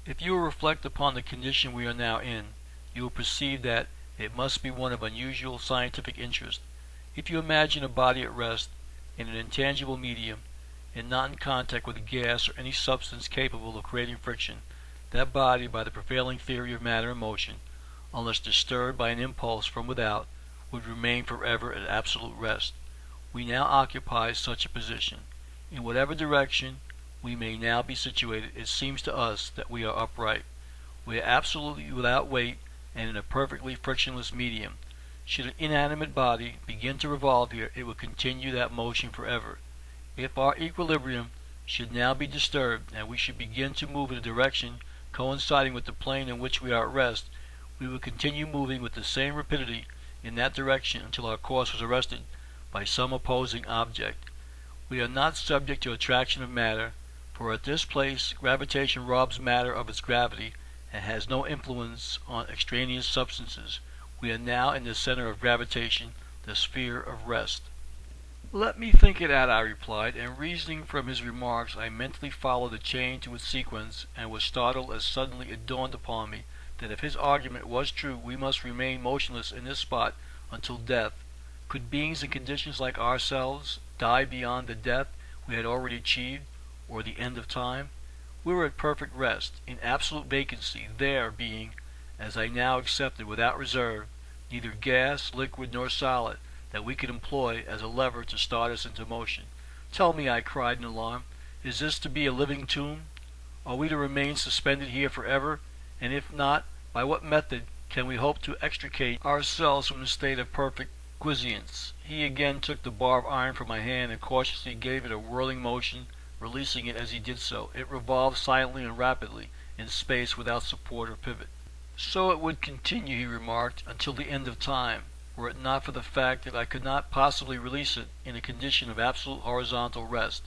If you will reflect upon the condition we are now in, you will perceive that it must be one of unusual scientific interest. If you imagine a body at rest in an intangible medium, and not in contact with gas or any substance capable of creating friction, that body, by the prevailing theory of matter and motion, unless disturbed by an impulse from without, would remain forever at absolute rest. We now occupy such a position. In whatever direction we may now be situated, it seems to us that we are upright. We are absolutely without weight and in a perfectly frictionless medium. Should an inanimate body begin to revolve here, it would continue that motion forever. If our equilibrium should now be disturbed, and we should begin to move in a direction coinciding with the plane in which we are at rest, we would continue moving with the same rapidity in that direction until our course was arrested by some opposing object. We are not subject to attraction of matter, for at this place gravitation robs matter of its gravity and has no influence on extraneous substances. We are now in the center of gravitation, the sphere of rest. Let me think it out, I replied, and reasoning from his remarks, I mentally followed the chain to its sequence, and was startled as suddenly it dawned upon me that if his argument was true, we must remain motionless in this spot until death. Could beings in conditions like ourselves die beyond the death we had already achieved, or the end of time? We were at perfect rest, in absolute vacancy, there being, as I now accepted without reserve, neither gas, liquid, nor solid that we could employ as a lever to start us into motion. Tell me, I cried in alarm, is this to be a living tomb? Are we to remain suspended here forever? And if not, by what method can we hope to extricate ourselves from the state of perfect quiescence? He again took the bar of iron from my hand and cautiously gave it a whirling motion, releasing it as he did so. It revolved silently and rapidly in space without support or pivot. So it would continue, he remarked, until the end of time, were it not for the fact that I could not possibly release it in a condition of absolute horizontal rest.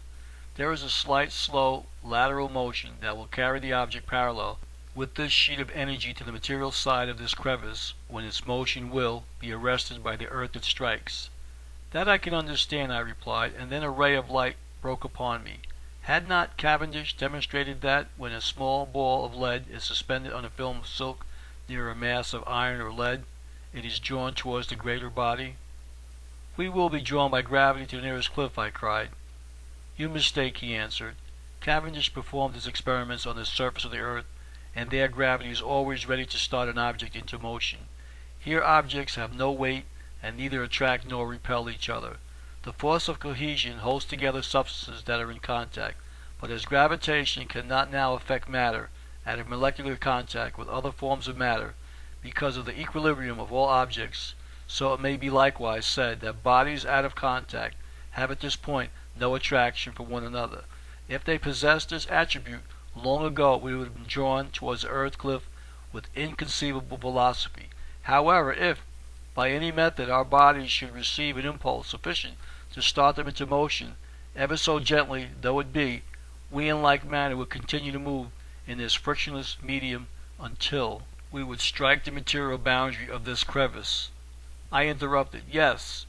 There is a slight, slow, lateral motion that will carry the object parallel with this sheet of energy to the material side of this crevice, when its motion will be arrested by the earth it strikes. That I can understand, I replied, and then a ray of light broke upon me. Had not Cavendish demonstrated that, when a small ball of lead is suspended on a film of silk near a mass of iron or lead, it is drawn towards the greater body? We will be drawn by gravity to the nearest cliff, I cried. You mistake, he answered. Cavendish performed his experiments on the surface of the earth, and there gravity is always ready to start an object into motion. Here objects have no weight, and neither attract nor repel each other. The force of cohesion holds together substances that are in contact, but as gravitation cannot now affect matter out of molecular contact with other forms of matter, because of the equilibrium of all objects, so it may be likewise said that bodies out of contact have at this point no attraction for one another. If they possessed this attribute, long ago we would have been drawn towards the earth cliff with inconceivable velocity. However, if by any method our bodies should receive an impulse sufficient to start them into motion, ever so gently though it be, we in like manner would continue to move in this frictionless medium until we would strike the material boundary of this crevice. I interrupted. Yes,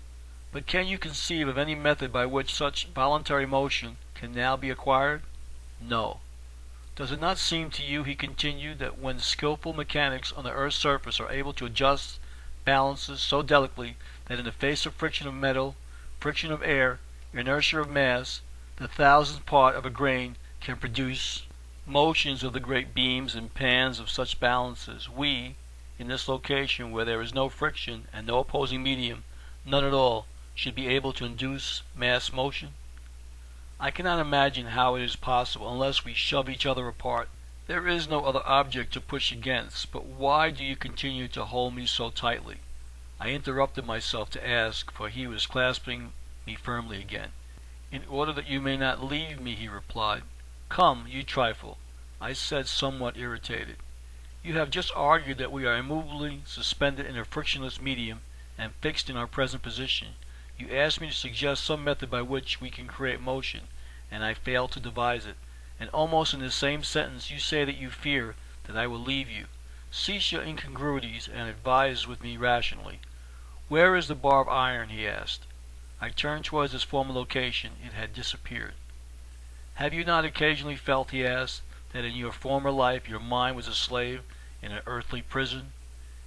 but can you conceive of any method by which such voluntary motion can now be acquired? No. Does it not seem to you, he continued, that when skillful mechanics on the earth's surface are able to adjust balances so delicately that in the face of friction of metal, friction of air, inertia of mass, the thousandth part of a grain can produce motions of the great beams and pans of such balances, we, in this location where there is no friction and no opposing medium, none at all, should be able to induce mass motion? I cannot imagine how it is possible unless we shove each other apart. There is no other object to push against, but why do you continue to hold me so tightly? I interrupted myself to ask, for he was clasping me firmly again. In order that you may not leave me, he replied. Come, you trifle, I said, somewhat irritated. You have just argued that we are immovably suspended in a frictionless medium and fixed in our present position. You asked me to suggest some method by which we can create motion, and I failed to devise it. And almost in the same sentence you say that you fear that I will leave you. Cease your incongruities and advise with me rationally. Where is the bar of iron? He asked. I turned towards its former location. It had disappeared. Have you not occasionally felt, he asked, that in your former life your mind was a slave in an earthly prison?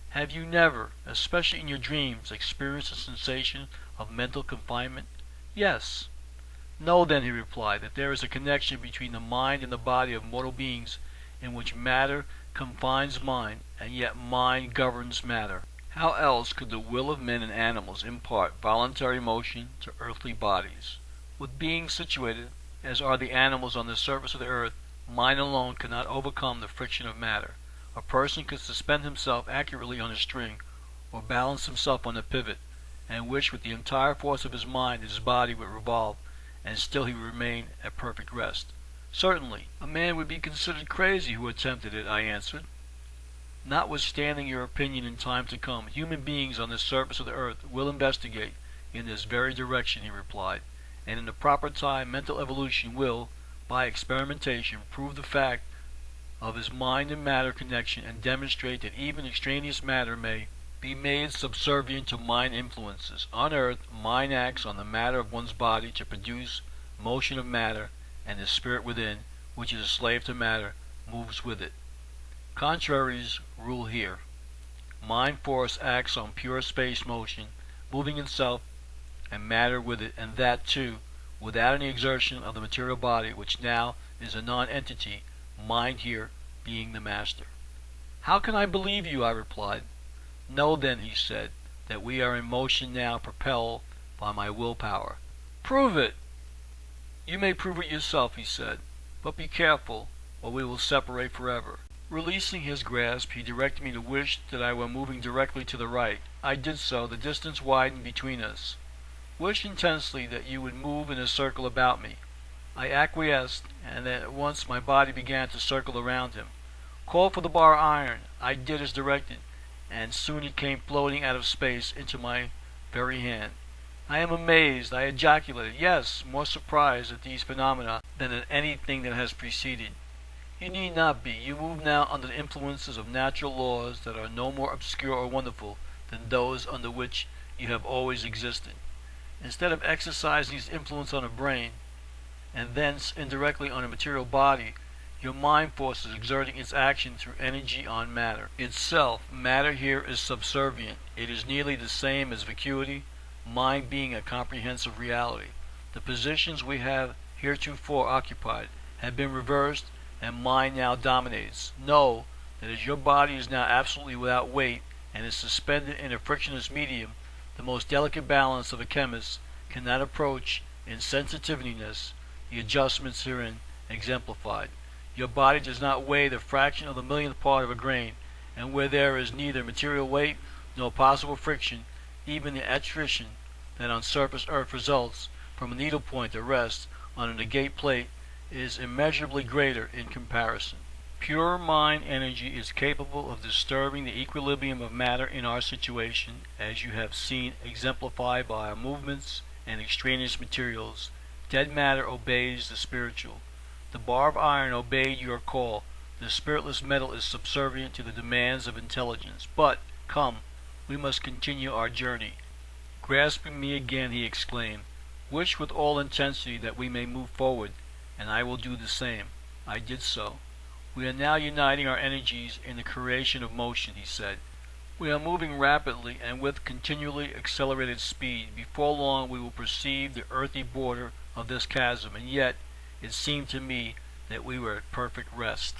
Have you never, especially in your dreams, experienced a sensation of mental confinement? Yes. Know then, he replied, that there is a connection between the mind and the body of mortal beings in which matter confines mind, and yet mind governs matter. How else could the will of men and animals impart voluntary motion to earthly bodies? With beings situated, as are the animals on the surface of the earth, mind alone cannot overcome the friction of matter. A person could suspend himself accurately on a string, or balance himself on a pivot, and wish with the entire force of his mind his body would revolve, and still he would remain at perfect rest. Certainly, a man would be considered crazy who attempted it, I answered. Notwithstanding your opinion in time to come, human beings on the surface of the earth will investigate in this very direction, he replied, and in the proper time mental evolution will, by experimentation, prove the fact of his mind and matter connection and demonstrate that even extraneous matter may be made subservient to mind influences. On earth, mind acts on the matter of one's body to produce motion of matter, and the spirit within, which is a slave to matter, moves with it. Contraries rule here. Mind force acts on pure space motion, moving itself and matter with it, and that too without any exertion of the material body, which now is a non-entity, mind here being the master. How can I believe you? I replied. Know then, he said, that we are in motion now, propelled by my willpower. Prove it! You may prove it yourself, he said, but be careful, or we will separate forever. Releasing his grasp, he directed me to wish that I were moving directly to the right. I did so. The distance widened between us. Wish intensely that you would move in a circle about me. I acquiesced, and at once my body began to circle around him. Call for the bar iron. I did as directed, and soon it came floating out of space into my very hand. I am amazed, I ejaculated, yes, more surprised at these phenomena than at anything that has preceded. You need not be. You move now under the influences of natural laws that are no more obscure or wonderful than those under which you have always existed. Instead of exercising this influence on a brain, and thence indirectly on a material body, your mind force is exerting its action through energy on matter itself. Matter here is subservient. It is nearly the same as vacuity, mind being a comprehensive reality. The positions we have heretofore occupied have been reversed, and mind now dominates. Know that as your body is now absolutely without weight and is suspended in a frictionless medium, the most delicate balance of a chemist cannot approach in sensitiveness the adjustments herein exemplified. Your body does not weigh the fraction of the millionth part of a grain, and where there is neither material weight nor possible friction, even the attrition that on surface earth results from a needle point that rests on a negate plate is immeasurably greater in comparison. Pure mind energy is capable of disturbing the equilibrium of matter in our situation, as you have seen exemplified by our movements and extraneous materials. Dead matter obeys the spiritual. The bar of iron obeyed your call. The spiritless metal is subservient to the demands of intelligence. But, come, we must continue our journey. Grasping me again, he exclaimed, wish with all intensity that we may move forward, and I will do the same. I did so. We are now uniting our energies in the creation of motion, he said. We are moving rapidly and with continually accelerated speed. Before long we will perceive the earthy border of this chasm, and yet it seemed to me that we were at perfect rest.